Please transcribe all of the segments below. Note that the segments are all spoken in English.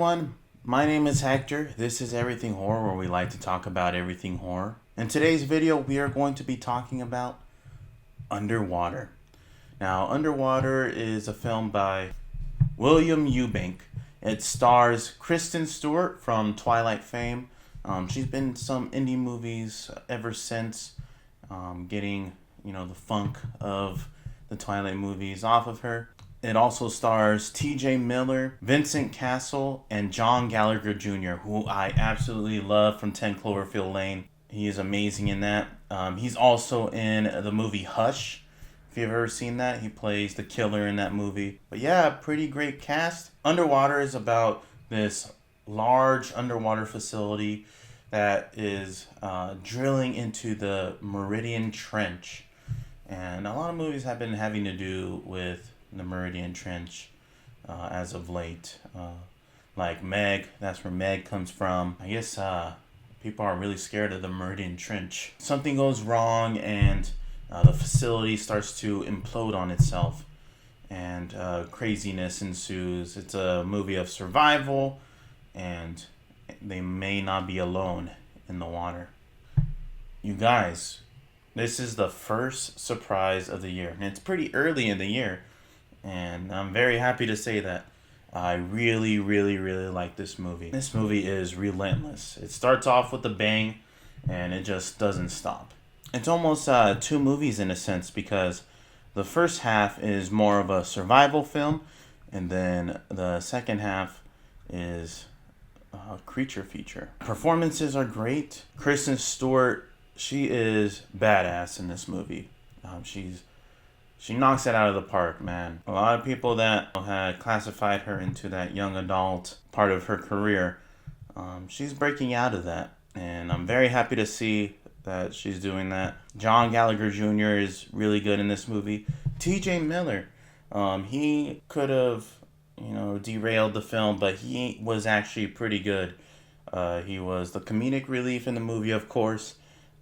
everyone, my name is Hector. This is Everything Horror, where we like to talk about everything horror. In today's video, we are going to be talking about Underwater. Now, Underwater is a film by William Eubank. It stars Kristen Stewart from Twilight fame. She's been in some indie movies ever since, getting the funk of the Twilight movies off of her. It also stars T.J. Miller, Vincent Castle, and John Gallagher Jr., who I absolutely love from 10 Cloverfield Lane. He is amazing in that. He's also in the movie Hush. If you've ever seen that, he plays the killer in that movie. But yeah, pretty great cast. Underwater is about this large underwater facility that is drilling into the Meridian Trench. And a lot of movies have been having to do with the Meridian Trench as of late. Like Meg, that's where Meg comes from. I guess people are really scared of the Meridian Trench. Something goes wrong and the facility starts to implode on itself, and craziness ensues. It's a movie of survival, and they may not be alone in the water. You guys, this is the first surprise of the year, and it's pretty early in the year, and I'm very happy to say that I really, really, really like this movie. This movie is relentless. It starts off with a bang, and it just doesn't stop. It's almost two movies in a sense, because the first half is more of a survival film, and then the second half is a creature feature. Performances are great. Kristen Stewart, she is badass in this movie. She knocks it out of the park, man. A lot of people that had classified her into that young adult part of her career, she's breaking out of that, and I'm very happy to see that she's doing that. John Gallagher Jr. is really good in this movie. T.J. Miller, he could have, derailed the film, but he was actually pretty good. He was the comedic relief in the movie, of course,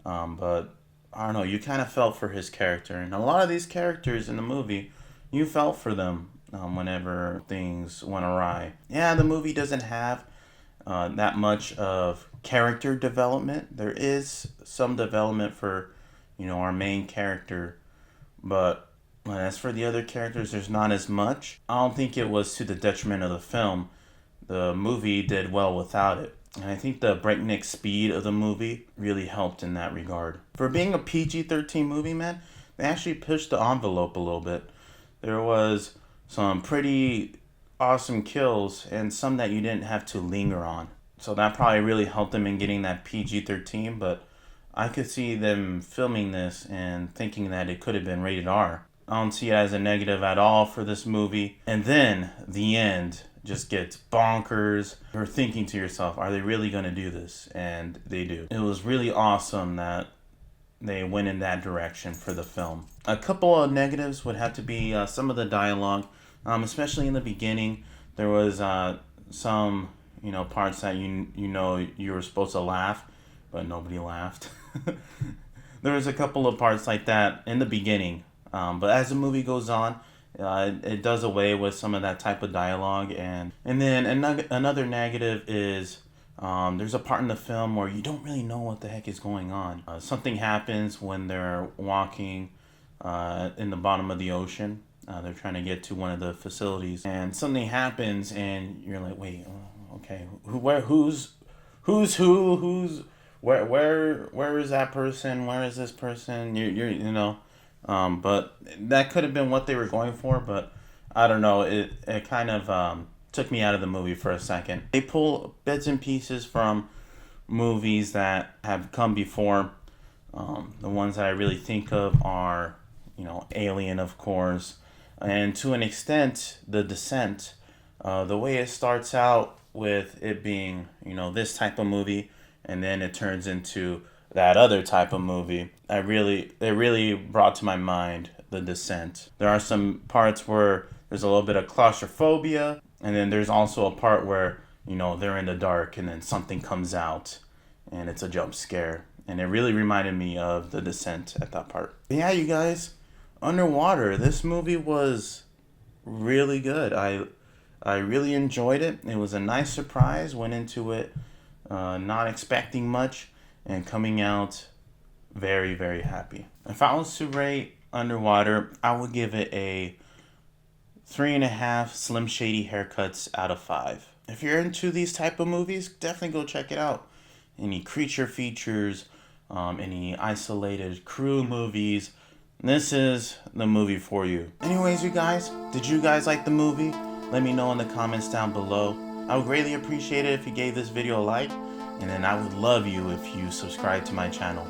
but I don't know, you kind of felt for his character. And a lot of these characters in the movie, you felt for them whenever things went awry. Yeah, the movie doesn't have that much of character development. There is some development for, our main character, but as for the other characters, there's not as much. I don't think it was to the detriment of the film. The movie did well without it. And I think the breakneck speed of the movie really helped in that regard. For being a PG-13 movie, man, they actually pushed the envelope a little bit. There was some pretty awesome kills and some that you didn't have to linger on. So that probably really helped them in getting that PG-13, but I could see them filming this and thinking that it could have been rated R. I don't see it as a negative at all for this movie. And then the end just gets bonkers. You're thinking to yourself, are they really going to do this? And they do. It was really awesome that they went in that direction for the film. A couple of negatives would have to be some of the dialogue, especially in the beginning. There was some parts that you were supposed to laugh, but nobody laughed. There was a couple of parts like that in the beginning, but as the movie goes on, it does away with some of that type of dialogue. And then another negative is there's a part in the film where you don't really know what the heck is going on. Something happens when they're walking in the bottom of the ocean. They're trying to get to one of the facilities, and something happens, and you're like, wait, okay, who's where is that person? Where is this person? But that could have been what they were going for, but I don't know. It kind of took me out of the movie for a second. They pull bits and pieces from movies that have come before. The ones that I really think of are, Alien, of course, and to an extent, The Descent. The way it starts out with it being, this type of movie, and then it turns into that other type of movie. It really brought to my mind The Descent. There are some parts where there's a little bit of claustrophobia, and then there's also a part where, they're in the dark and then something comes out and it's a jump scare. And it really reminded me of The Descent at that part. But yeah, you guys, Underwater, this movie was really good. I I really enjoyed it. It was a nice surprise. Went into it not expecting much and coming out very, very happy. If I was to rate Underwater, I would give it a 3.5 Slim Shady haircuts out of 5. If you're into these type of movies, definitely go check it out. Any creature features, any isolated crew movies, this is the movie for you. Anyways, you guys, did you guys like the movie? Let me know in the comments down below. I would greatly appreciate it if you gave this video a like, and then I would love you if you subscribe to my channel.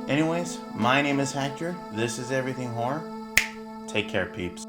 Anyways, my name is Hector. This is Everything Horror. Take care, peeps.